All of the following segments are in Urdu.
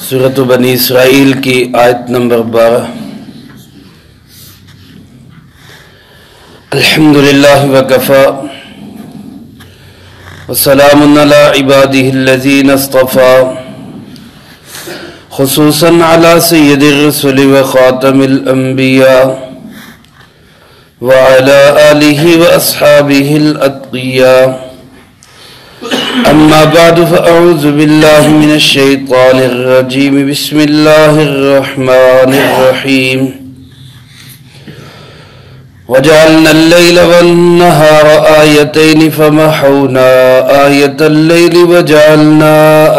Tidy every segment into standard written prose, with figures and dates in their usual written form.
سورۃ بنی اسرائیل کی آیت نمبر 12۔ الحمدللہ وکفی وسلام علی عبادہ الذین اصطفی، خصوصاً علی سید الرسل وخاتم الانبیاء وعلی آلہ واصحابہ الاتقیاء۔ اما بعد فاعوذ باللہ من الشیطان الرجیم، بسم اللہ الرحمن الرحیم۔ وجعلنا اللیل والنہار آیتین فمحونا آیت اللیل وجعلنا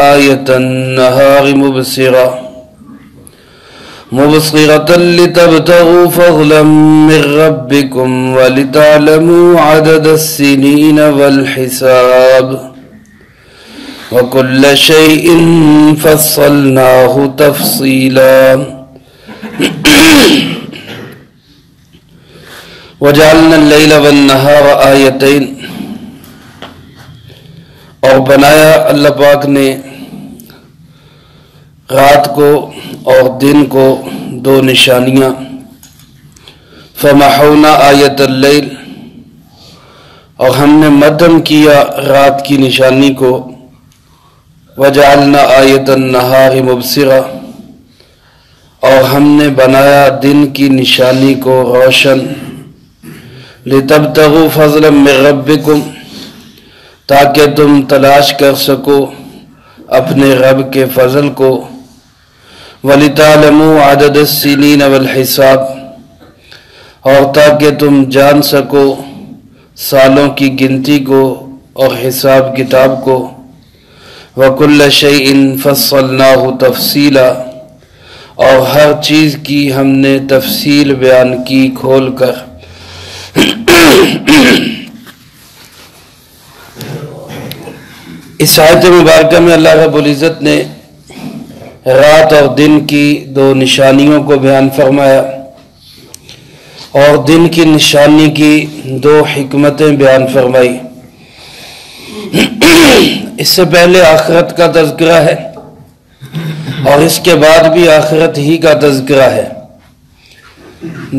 آیت النہار مبصرة لتبتغوا فضلا من ربکم ولتعلموا عدد السنین والحساب وَكُلَّ شَيْءٍ فَصَّلْنَاهُ تَفْصِيلًا۔ وَجَعَلْنَا اللَّيْلَ وَالنَّهَارَ آیتین، اور بنایا اللہ پاک نے رات کو اور دن کو دو نشانیاں۔ فَمَحَوْنَا آیَتَ اللَّيْلِ، اور ہم نے مدھم کیا رات کی نشانی کو۔ وَجَعَلْنَا آیَتَ النَّهَارِ مُبْصِرَةً، اور ہم نے بنایا دن کی نشانی کو روشن۔ لِتَبْتَغُوا فَضْلًا مِّن رَبِّكُمْ، تاکہ تم تلاش کر سکو اپنے رب کے فضل کو۔ وَلِتَعْلَمُوا عَدَدَ السِّنِينَ وَالْحِسَابَ، اور تاکہ تم جان سکو سالوں کی گنتی کو اور حساب کتاب کو۔ وَكُلَّ شَيْءٍ فَصَّلْنَاهُ تَفْصِيلًا، اور ہر چیز کی ہم نے تفصیل بیان کی کھول کر۔ اس آیت مبارکہ میں اللہ رب العزت نے رات اور دن کی دو نشانیوں کو بیان فرمایا، اور دن کی نشانی کی دو حکمتیں بیان فرمائی۔ اس سے پہلے آخرت کا تذکرہ ہے، اور اس کے بعد بھی آخرت ہی کا تذکرہ ہے۔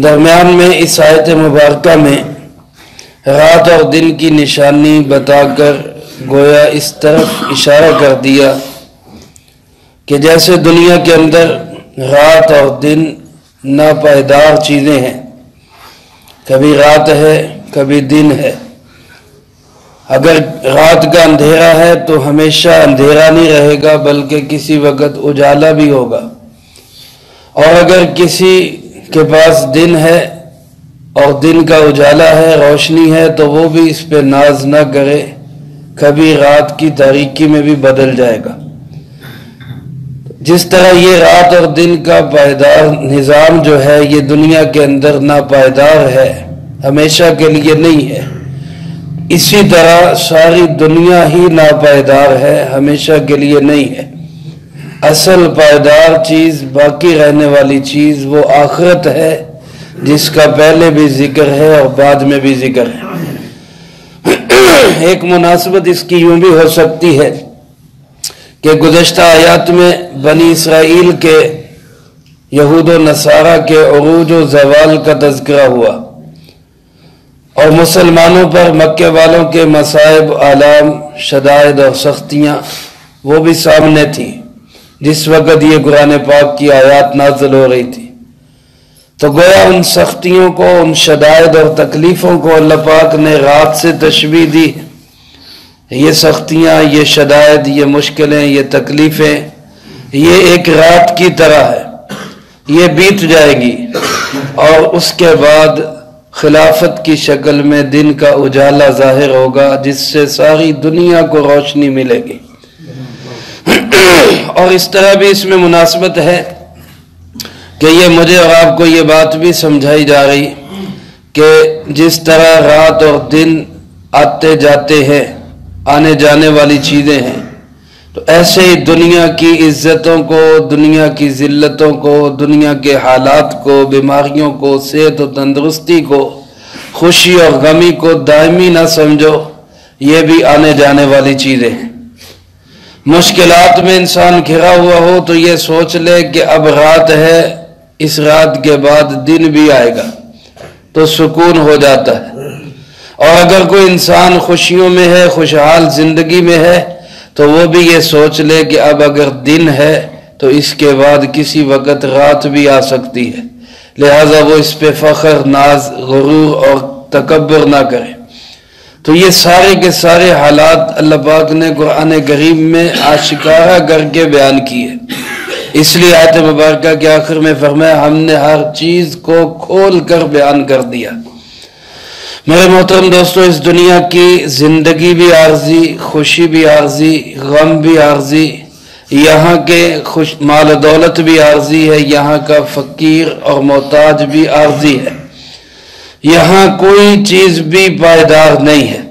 درمیان میں اس آیت مبارکہ میں رات اور دن کی نشانی بتا کر گویا اس طرف اشارہ کر دیا کہ جیسے دنیا کے اندر رات اور دن ناپائیدار چیزیں ہیں، کبھی رات ہے کبھی دن ہے۔ اگر رات کا اندھیرا ہے تو ہمیشہ اندھیرا نہیں رہے گا، بلکہ کسی وقت اجالا بھی ہوگا، اور اگر کسی کے پاس دن ہے اور دن کا اجالا ہے، روشنی ہے، تو وہ بھی اس پہ ناز نہ کرے، کبھی رات کی تاریکی میں بھی بدل جائے گا۔ جس طرح یہ رات اور دن کا پائیدار نظام جو ہے یہ دنیا کے اندر ناپائیدار ہے، ہمیشہ کے لیے نہیں ہے، اسی طرح ساری دنیا ہی ناپائیدار ہے، ہمیشہ کے لیے نہیں ہے۔ اصل پائیدار چیز، باقی رہنے والی چیز وہ آخرت ہے، جس کا پہلے بھی ذکر ہے اور بعد میں بھی ذکر ہے۔ ایک مناسبت اس کی یوں بھی ہو سکتی ہے کہ گزشتہ آیات میں بنی اسرائیل کے یہود و نصارہ کے عروج و زوال کا تذکرہ ہوا، اور مسلمانوں پر مکہ والوں کے مصائب، آلام، شدائد اور سختیاں وہ بھی سامنے تھی جس وقت یہ قرآن پاک کی آیات نازل ہو رہی تھی۔ تو گویا ان سختیوں کو، ان شدائد اور تکلیفوں کو اللہ پاک نے رات سے تشبیہ دی۔ یہ سختیاں، یہ شدائد، یہ مشکلیں، یہ تکلیفیں، یہ ایک رات کی طرح ہے، یہ بیت جائے گی، اور اس کے بعد خلافت کی شکل میں دن کا اجالا ظاہر ہوگا، جس سے ساری دنیا کو روشنی ملے گی۔ اور اس طرح بھی اس میں مناسبت ہے کہ یہ مجھے اور آپ کو یہ بات بھی سمجھائی جا رہی کہ جس طرح رات اور دن آتے جاتے ہیں، آنے جانے والی چیزیں ہیں، تو ایسے ہی دنیا کی عزتوں کو، دنیا کی ذلتوں کو، دنیا کے حالات کو، بیماریوں کو، صحت و تندرستی کو، خوشی اور غمی کو دائمی نہ سمجھو، یہ بھی آنے جانے والی چیزیں ہیں۔ مشکلات میں انسان گھرا ہوا ہو تو یہ سوچ لے کہ اب رات ہے، اس رات کے بعد دن بھی آئے گا، تو سکون ہو جاتا ہے۔ اور اگر کوئی انسان خوشیوں میں ہے، خوشحال زندگی میں ہے، تو وہ بھی یہ سوچ لے کہ اب اگر دن ہے تو اس کے بعد کسی وقت رات بھی آ سکتی ہے، لہذا وہ اس پہ فخر، ناز، غرور اور تکبر نہ کرے۔ تو یہ سارے کے سارے حالات اللہ پاک نے قرآن کریم میں آشکارا کر کے بیان کیے، اس لیے آیت مبارکہ کے آخر میں فرمایا ہم نے ہر چیز کو کھول کر بیان کر دیا۔ میرے محترم دوستو، اس دنیا کی زندگی بھی عارضی، خوشی بھی عارضی، غم بھی عارضی، یہاں کے مال و دولت بھی عارضی ہے، یہاں کا فقیر اور محتاج بھی عارضی ہے، یہاں کوئی چیز بھی پائیدار نہیں ہے۔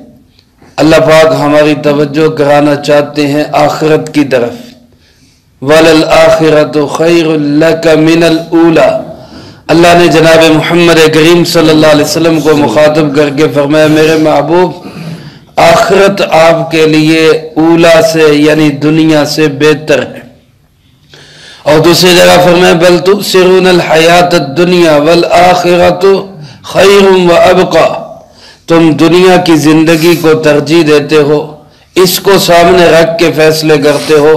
اللہ پاک ہماری توجہ کرانا چاہتے ہیں آخرت کی طرف۔ وَلَلْآخِرَةُ خَيْرٌ لَكَ مِنَ الْأُولَى، اللہ نے جناب محمد کریم صلی اللہ علیہ وسلم کو مخاطب کر کے فرمایا میرے محبوب، آخرت آپ کے لیے اولا سے یعنی دنیا سے بہتر ہے۔ اور دوسری جگہ فرمایا بل تؤثرون الحیات الدنیا والآخرۃ خیر وابقی، تم دنیا کی زندگی کو ترجیح دیتے ہو، اس کو سامنے رکھ کے فیصلے کرتے ہو،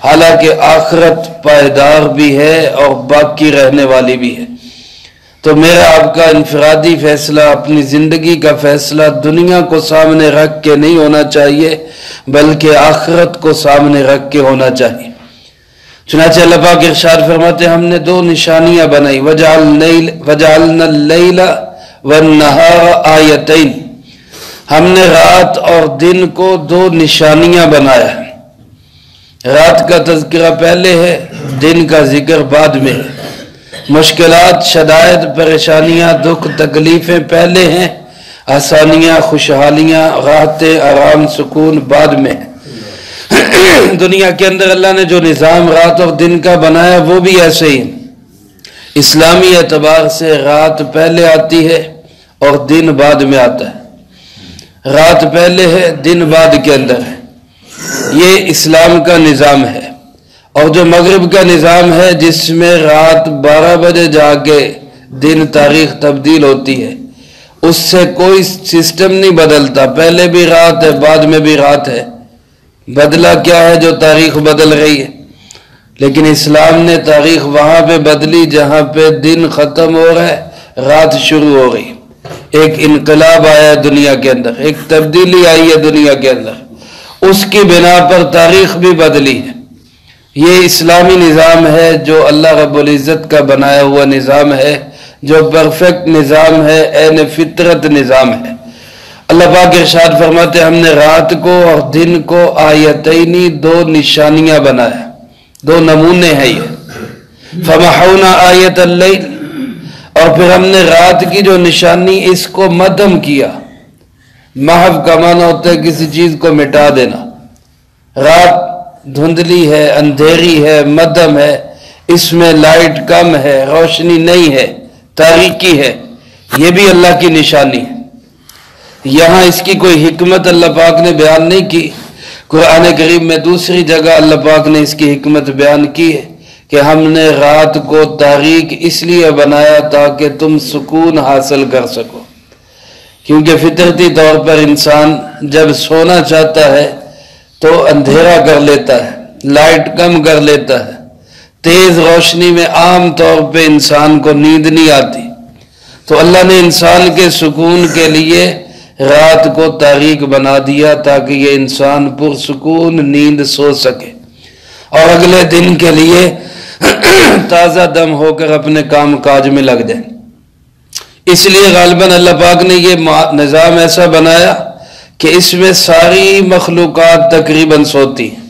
حالانکہ آخرت پائیدار بھی ہے اور باقی رہنے والی بھی ہے۔ تو میرا آپ کا انفرادی فیصلہ، اپنی زندگی کا فیصلہ دنیا کو سامنے رکھ کے نہیں ہونا چاہیے، بلکہ آخرت کو سامنے رکھ کے ہونا چاہیے۔ چنانچہ اللہ پاک ارشاد فرماتے ہیں ہم نے دو نشانیاں بنائی، وَجَعَلْنَا اللَّيْلَ وَالنَّهَارَ آیتین، ہم نے رات اور دن کو دو نشانیاں بنایا ہے۔ رات کا تذکرہ پہلے ہے، دن کا ذکر بعد میں ہے۔ مشکلات، شدائد، پریشانیاں، دکھ، تکلیفیں پہلے ہیں، آسانیاں، خوشحالیاں، راحتیں، آرام، سکون بعد میں ہیں۔ دنیا کے اندر اللہ نے جو نظام رات اور دن کا بنایا وہ بھی ایسے ہی، اسلامی اعتبار سے رات پہلے آتی ہے اور دن بعد میں آتا ہے۔ رات پہلے ہے، دن بعد کے اندر ہے، یہ اسلام کا نظام ہے۔ اور جو مغرب کا نظام ہے جس میں رات 12 بجے جا کے دن تاریخ تبدیل ہوتی ہے، اس سے کوئی سسٹم نہیں بدلتا، پہلے بھی رات ہے بعد میں بھی رات ہے، بدلہ کیا ہے جو تاریخ بدل رہی ہے۔ لیکن اسلام نے تاریخ وہاں پہ بدلی جہاں پہ دن ختم ہو رہا ہے، رات شروع ہو رہی۔ ایک انقلاب آیا ہے دنیا کے اندر، ایک تبدیلی آئی ہے دنیا کے اندر، اس کی بنا پر تاریخ بھی بدلی ہے۔ یہ اسلامی نظام ہے جو اللہ رب العزت کا بنایا ہوا نظام ہے، جو پرفیکٹ نظام ہے، عین فطرت نظام ہے۔ اللہ پاک ارشاد فرماتے ہم نے رات کو اور دن کو آیتینی، دو نشانیاں بنایا، دو نمونے ہیں یہ۔ فمحونا آیت اللیل، اور پھر ہم نے رات کی جو نشانی اس کو مدھم کیا۔ محو کا معنی ہوتا ہے کسی چیز کو مٹا دینا۔ رات دھندلی ہے، اندھیری ہے، مدھم ہے، اس میں لائٹ کم ہے، روشنی نہیں ہے، تاریکی ہے، یہ بھی اللہ کی نشانی ہے۔ یہاں اس کی کوئی حکمت اللہ پاک نے بیان نہیں کی۔ قرآن کریم میں دوسری جگہ اللہ پاک نے اس کی حکمت بیان کی ہے کہ ہم نے رات کو تاریک اس لیے بنایا تاکہ تم سکون حاصل کر سکو، کیونکہ فطرتی طور پر انسان جب سونا چاہتا ہے تو اندھیرا کر لیتا ہے، لائٹ کم کر لیتا ہے، تیز روشنی میں عام طور پہ انسان کو نیند نہیں آتی۔ تو اللہ نے انسان کے سکون کے لیے رات کو تاریک بنا دیا تاکہ یہ انسان پرسکون نیند سو سکے اور اگلے دن کے لیے تازہ دم ہو کر اپنے کام کاج میں لگ جائیں۔ اس لیے غالباً اللہ پاک نے یہ نظام ایسا بنایا کہ اس میں ساری مخلوقات تقریباً سوتی ہیں۔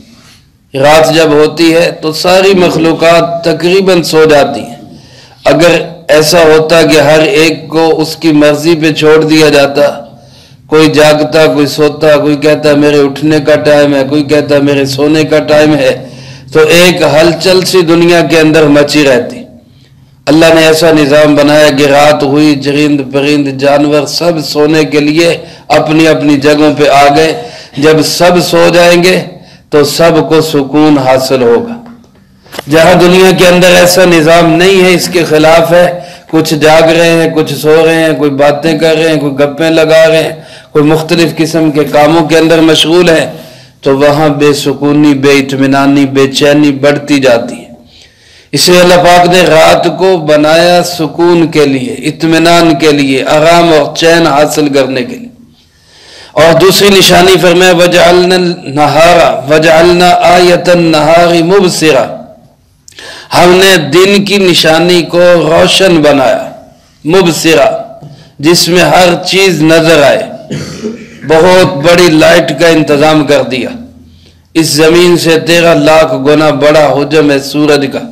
رات جب ہوتی ہے تو ساری مخلوقات تقریباً سو جاتی ہیں۔ اگر ایسا ہوتا کہ ہر ایک کو اس کی مرضی پہ چھوڑ دیا جاتا، کوئی جاگتا، کوئی سوتا، کوئی کہتا میرے اٹھنے کا ٹائم ہے، کوئی کہتا میرے سونے کا ٹائم ہے، تو ایک ہلچل سی دنیا کے اندر مچی رہتی۔ اللہ نے ایسا نظام بنایا کہ رات ہوئی، چرند پرند جانور سب سونے کے لیے اپنی اپنی جگہوں پہ آ گئے۔ جب سب سو جائیں گے تو سب کو سکون حاصل ہوگا۔ جہاں دنیا کے اندر ایسا نظام نہیں ہے، اس کے خلاف ہے، کچھ جاگ رہے ہیں، کچھ سو رہے ہیں، کوئی باتیں کر رہے ہیں، کوئی گپیں لگا رہے ہیں، کوئی مختلف قسم کے کاموں کے اندر مشغول ہے، تو وہاں بے سکونی، بے اطمینانی، بے چینی بڑھتی جاتی ہے۔ اس لیے اللہ پاک نے رات کو بنایا سکون کے لیے، اطمینان کے لیے، آرام اور چین حاصل کرنے کے لیے۔ اور دوسری نشانی فرمایا وَجَعَلْنَا النَّهَارَ وَجَعَلْنَا آیَةَ النَّهَارِ مُبْصِرًا، ہم نے دن کی نشانی کو روشن بنایا، مبصرہ، جس میں ہر چیز نظر آئے، بہت بڑی لائٹ کا انتظام کر دیا۔ اس زمین سے 13 لاکھ گنا بڑا حجم ہے سورج کا،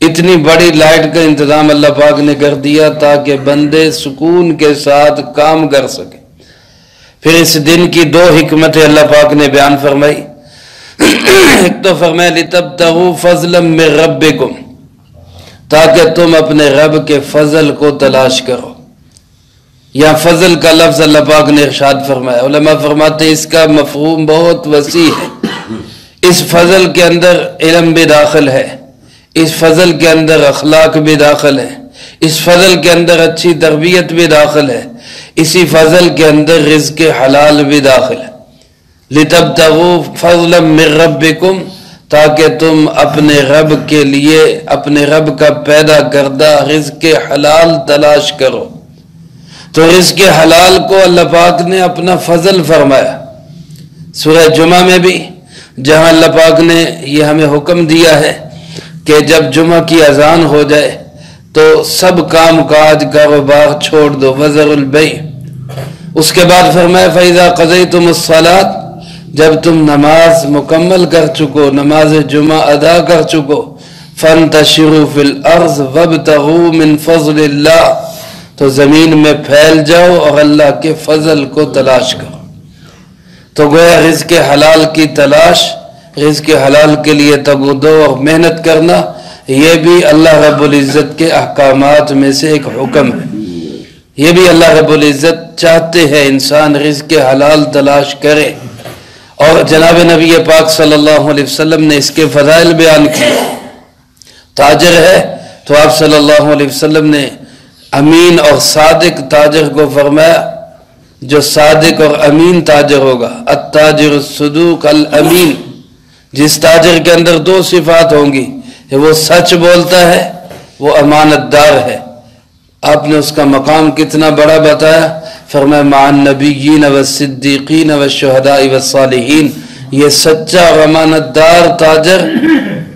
اتنی بڑی لائٹ کا انتظام اللہ پاک نے کر دیا تاکہ بندے سکون کے ساتھ کام کر سکے۔ پھر اس دن کی 2 حکمتیں اللہ پاک نے بیان فرمائی۔ ایک تو فرمایا لِتَبْتَغُوا فَضْلًا مِّن رَبِّكُمْ، تاکہ تم اپنے رب کے فضل کو تلاش کرو۔ یا فضل کا لفظ اللہ پاک نے ارشاد فرمایا، علماء فرماتے ہیں اس کا مفہوم بہت وسیع ہے۔ اس فضل کے اندر علم بھی داخل ہے، اس فضل کے اندر اخلاق بھی داخل ہے، اس فضل کے اندر اچھی تربیت بھی داخل ہے، اسی فضل کے اندر رزق حلال بھی داخل ہے۔ لِتَبْتَغُوا فَضْلًا مِّن رَبِّكُمْ، تاکہ تم اپنے رب کے لیے اپنے رب کا پیدا کردہ رزق حلال تلاش کرو۔ تو رزق حلال کو اللہ پاک نے اپنا فضل فرمایا۔ سورہ جمعہ میں بھی جہاں اللہ پاک نے یہ ہمیں حکم دیا ہے کہ جب جمعہ کی اذان ہو جائے تو سب کام کاج کاروبار چھوڑ دو، وَذَرُوا الْبَيْعَ۔ اس کے بعد فرمایا فَإِذَا قَضَيْتُمُ الصَّلَاةَ، جب تم نماز مکمل کر چکو، نماز جمعہ ادا کر چکو، فَانْتَشِرُوا فِي الْأَرْضِ وَابْتَغُوا مِنْ فَضْلِ اللَّهِ، تو زمین میں پھیل جاؤ اور اللہ کے فضل کو تلاش کرو۔ تو گویا رزق حلال کی تلاش، رزق حلال کے لیے تگودو اور محنت کرنا، یہ بھی اللہ رب العزت کے احکامات میں سے ایک حکم ہے۔ یہ بھی اللہ رب العزت چاہتے ہیں انسان رزق حلال تلاش کرے، اور جناب نبی پاک صلی اللہ علیہ وسلم نے اس کے فضائل بیان کیے۔ تاجر ہے تو آپ صلی اللہ علیہ وسلم نے امین اور صادق تاجر کو فرمایا، جو صادق اور امین تاجر ہوگا، التاجر الصدوق الامین، جس تاجر کے اندر 2 صفات ہوں گی، وہ سچ بولتا ہے، وہ امانت دار ہے۔ آپ نے اس کا مقام کتنا بڑا بتایا، فرمایا مع النبیین والصدیقین والشہداء والصالحین، یہ سچا اور امانت دار تاجر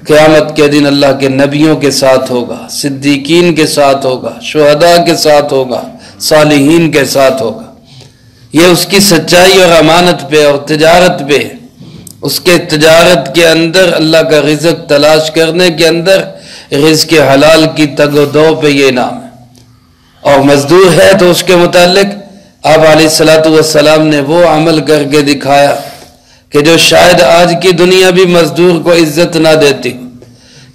قیامت کے دن اللہ کے نبیوں کے ساتھ ہوگا، صدیقین کے ساتھ ہوگا، شہداء کے ساتھ ہوگا، صالحین کے ساتھ ہوگا۔ یہ اس کی سچائی اور امانت پہ اور تجارت پہ، اس کے تجارت کے اندر اللہ کا رزق تلاش کرنے کے اندر رزق حلال کی تگ و دو پہ یہ نام ہے۔ اور مزدور ہے تو اس کے متعلق آپ علیہ السلام نے وہ عمل کر کے دکھایا کہ جو شاید آج کی دنیا بھی مزدور کو عزت نہ دیتی۔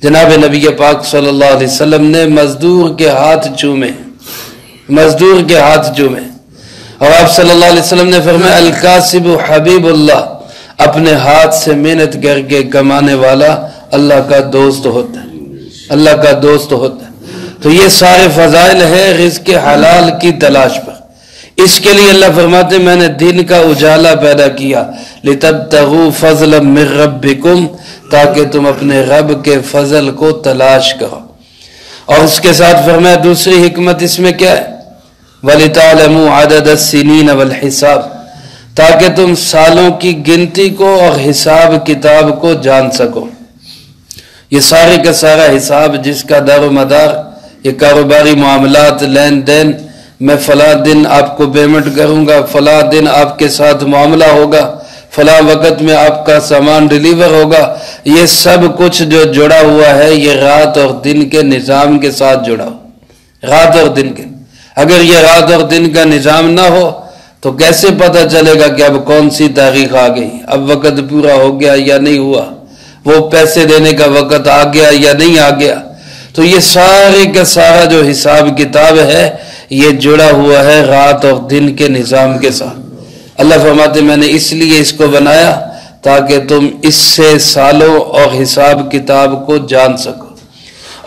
جناب نبی پاک صلی اللہ علیہ وسلم نے مزدور کے ہاتھ چومے، مزدور کے ہاتھ چومے، اور آپ صلی اللہ علیہ وسلم نے فرمایا الکاسب حبیب اللہ، اپنے ہاتھ سے محنت کر کے کمانے والا اللہ کا دوست ہوتا ہے، اللہ کا دوست ہوتا ہے۔ تو یہ سارے فضائل ہیں رزق حلال کی تلاش پر۔ اس کے لیے اللہ فرماتے میں نے دن کا اجالا پیدا کیا، لِتَبْتَغُوا فَضْلًا مِّن رَبِّكُمْ، تاکہ تم اپنے رب کے فضل کو تلاش کرو۔ اور اس کے ساتھ فرمایا دوسری حکمت اس میں کیا ہے، وَلِتَعْلَمُوا عَدَدَ السِّنِينَ وَالْحِسَابِ، تاکہ تم سالوں کی گنتی کو اور حساب کتاب کو جان سکو۔ یہ سارے کا سارا حساب جس کا دار و مدار یہ کاروباری معاملات، لین دین، میں فلاں دن آپ کو پیمنٹ کروں گا، فلاں دن آپ کے ساتھ معاملہ ہوگا، فلاں وقت میں آپ کا سامان ڈیلیور ہوگا، یہ سب کچھ جو جڑا ہوا ہے یہ رات اور دن کے نظام کے ساتھ جڑا ہو، رات اور دن کے۔ اگر یہ رات اور دن کا نظام نہ ہو تو کیسے پتہ چلے گا کہ اب کون سی تاریخ آ گئی، اب وقت پورا ہو گیا یا نہیں ہوا، وہ پیسے دینے کا وقت آ گیا یا نہیں آ گیا۔ تو یہ سارے کا سارا جو حساب کتاب ہے یہ جڑا ہوا ہے رات اور دن کے نظام کے ساتھ۔ اللہ فرماتے میں نے اس لیے اس کو بنایا تاکہ تم اس سے سالوں اور حساب کتاب کو جان سکو،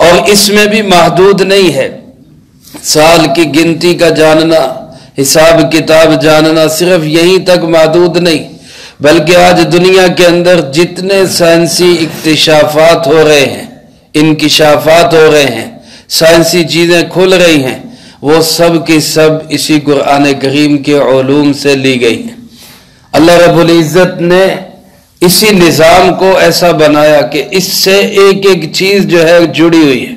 اور اس میں بھی محدود نہیں ہے۔ سال کی گنتی کا جاننا، حساب کتاب جاننا صرف یہیں تک محدود نہیں، بلکہ آج دنیا کے اندر جتنے سائنسی اکتشافات ہو رہے ہیں، انکشافات ہو رہے ہیں، سائنسی چیزیں کھل رہی ہیں، وہ سب کی سب اسی قرآن کریم کے علوم سے لی گئی ہیں۔ اللہ رب العزت نے اسی نظام کو ایسا بنایا کہ اس سے ایک ایک چیز جو ہے جڑی ہوئی ہے۔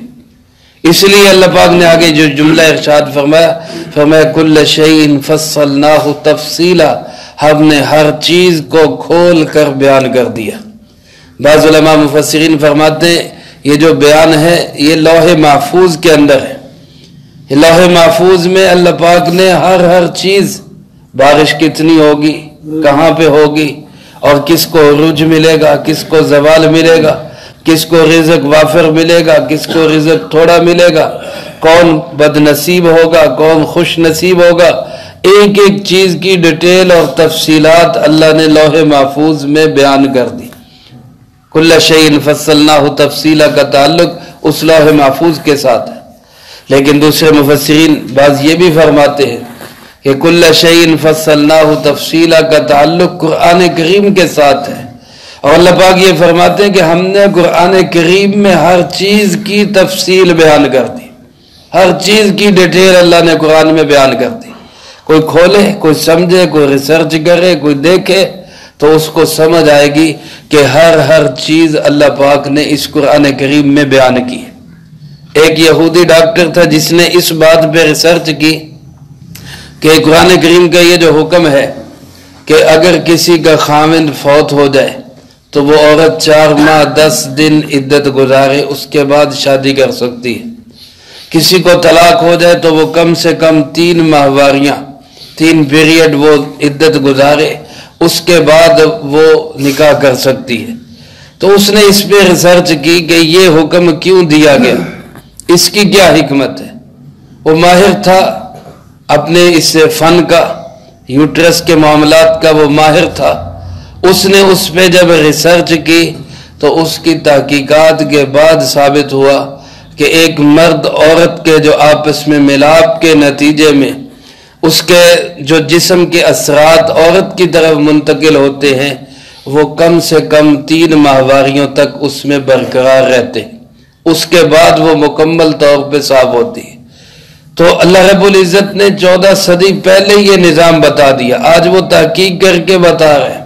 اس لیے اللہ پاک نے آگے جو جملہ ارشاد فرمایا کل شیء فصلناہ تفصیلا، ہم نے ہر چیز کو کھول کر بیان کر دیا۔ بعض علماء مفسرین فرماتے ہیں یہ جو بیان ہے یہ لوح محفوظ کے اندر ہے۔ لوح محفوظ میں اللہ پاک نے ہر چیز، بارش کتنی ہوگی، کہاں پہ ہوگی، اور کس کو عروج ملے گا، کس کو زوال ملے گا، کس کو رزق وافر ملے گا، کس کو رزق تھوڑا ملے گا، کون بد نصیب ہوگا، کون خوش نصیب ہوگا، ایک ایک چیز کی ڈیٹیل اور تفصیلات اللہ نے لوح محفوظ میں بیان کر دی۔ کل شیء فصلناہ تفصیلا کا تعلق اس لوح محفوظ کے ساتھ ہے، لیکن دوسرے مفسرین بعض یہ بھی فرماتے ہیں کہ کل شیء فصلناہ تفصیلا کا تعلق قرآن کریم کے ساتھ ہے، اور اللہ پاک یہ فرماتے ہیں کہ ہم نے قرآن کریم میں ہر چیز کی تفصیل بیان کر دی، ہر چیز کی ڈیٹیل اللہ نے قرآن میں بیان کر دی۔ کوئی کھولے، کوئی سمجھے، کوئی ریسرچ کرے، کوئی دیکھے تو اس کو سمجھ آئے گی کہ ہر چیز اللہ پاک نے اس قرآن کریم میں بیان کی ہے۔ ایک یہودی ڈاکٹر تھا جس نے اس بات پہ ریسرچ کی کہ قرآن کریم کا یہ جو حکم ہے کہ اگر کسی کا خاوند فوت ہو جائے تو وہ عورت 4 ماہ 10 دن عدت گزارے، اس کے بعد شادی کر سکتی ہے۔ کسی کو طلاق ہو جائے تو وہ کم سے کم 3 ماہواریاں، 3 پیریڈ وہ عدت گزارے، اس کے بعد وہ نکاح کر سکتی ہے۔ تو اس نے اس پہ ریسرچ کی کہ یہ حکم کیوں دیا گیا، اس کی کیا حکمت ہے۔ وہ ماہر تھا اپنے اس فن کا، یوٹرس کے معاملات کا وہ ماہر تھا۔ اس نے اس پہ جب ریسرچ کی تو اس کی تحقیقات کے بعد ثابت ہوا کہ ایک مرد عورت کے جو آپس میں ملاپ کے نتیجے میں اس کے جو جسم کے اثرات عورت کی طرف منتقل ہوتے ہیں وہ کم سے کم 3 ماہواریوں تک اس میں برقرار رہتے ہیں، اس کے بعد وہ مکمل طور پہ صاف ہوتی ہے۔ تو اللہ رب العزت نے 14 صدی پہلے یہ نظام بتا دیا، آج وہ تحقیق کر کے بتا رہے ہیں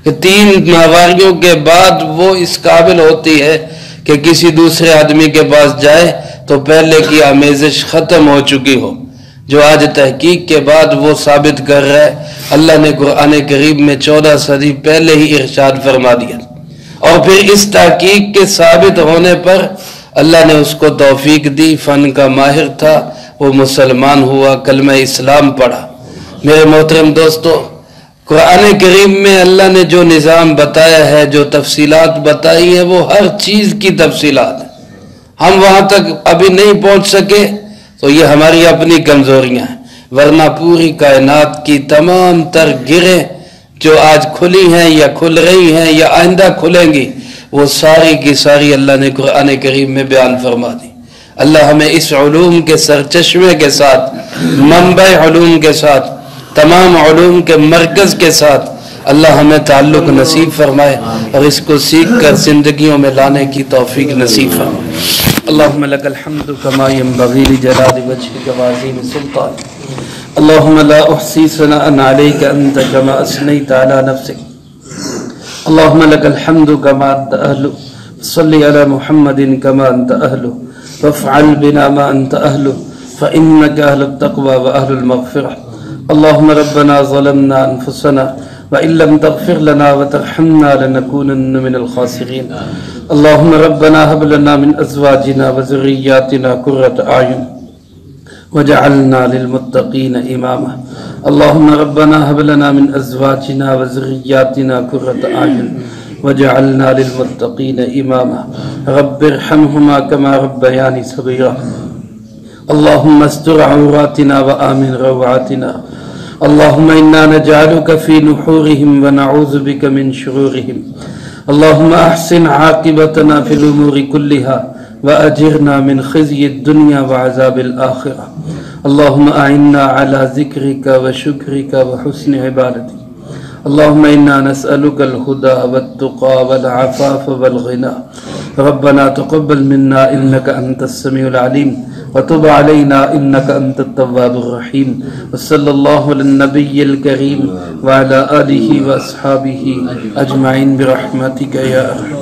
کہ 3 ماہواریوں کے بعد وہ اس قابل ہوتی ہے کہ کسی دوسرے آدمی کے پاس جائے تو پہلے کی آمیزش ختم ہو چکی ہو، جو آج تحقیق کے بعد وہ ثابت کر رہا ہے۔ اللہ نے قرآن کریم میں 14 صدی پہلے ہی ارشاد فرما دیا، اور پھر اس تحقیق کے ثابت ہونے پر اللہ نے اس کو توفیق دی، فن کا ماہر تھا، وہ مسلمان ہوا، کلمہ اسلام پڑھا۔ میرے محترم دوستو، قرآن کریم میں اللہ نے جو نظام بتایا ہے، جو تفصیلات بتائی ہیں، وہ ہر چیز کی تفصیلات ہیں۔ ہم وہاں تک ابھی نہیں پہنچ سکے تو یہ ہماری اپنی کمزوریاں ہیں، ورنہ پوری کائنات کی تمام تر گرہیں جو آج کھلی ہیں یا کھل رہی ہیں یا آئندہ کھلیں گی، وہ ساری کی ساری اللہ نے قرآن کریم میں بیان فرما دی۔ اللہ ہمیں اس علوم کے سرچشمے کے ساتھ، منبع علوم کے ساتھ، تمام علوم کے مرکز کے ساتھ اللہ ہمیں تعلق نصیب فرمائے، اور اس کو سیکھ کر زندگیوں میں لانے کی توفیق نصیب فرمائے۔ اللہم لک الحمد کما ینبغی لجلال وجہک وعظیم سلطانک، اللہم لا احصی ثناء علیک انت کما اثنیت علی نفسک، اللہم لک الحمد کما انت اہل، صلی علی محمد کما انت اہل، وافعل بنا ما انت اہل، فإنک اہل التقوی واہل المغفرہ۔ اللہم ربنا ظلمنا انفسنا وإن لم تغفر لنا وترحمنا لنكونن من الخاسرين، اللهم ربنا هب لنا من أزواجنا وذرياتنا قرة أعين وجعلنا للمتقين إماما، اللهم ربنا هب لنا من أزواجنا وذرياتنا قرة أعين وجعلنا للمتقين إماما، رب ارحمهما كما ربياني صغيرا، اللهم استر عوراتنا وآمن روعاتنا، اللهم إنا نجعلك في نحورهم ونعوذ بك من شرورهم اللهم أحسن عاقبتنا في الأمور كلها وأجرنا من خزي الدنيا وعذاب الآخرة اللهم أعنا على ذكرك وشكرك وحسن عبادتك اللهم إنا نسألك الهدى والتقى والعفاف والغنى ربنا تقبل منا إنك أنت السميع العليم وتب علينا إنك أنت التواب الرحيم وصلى الله على النبي الكريم وعلى آله وأصحابه أجمعين برحمتك يا أرحم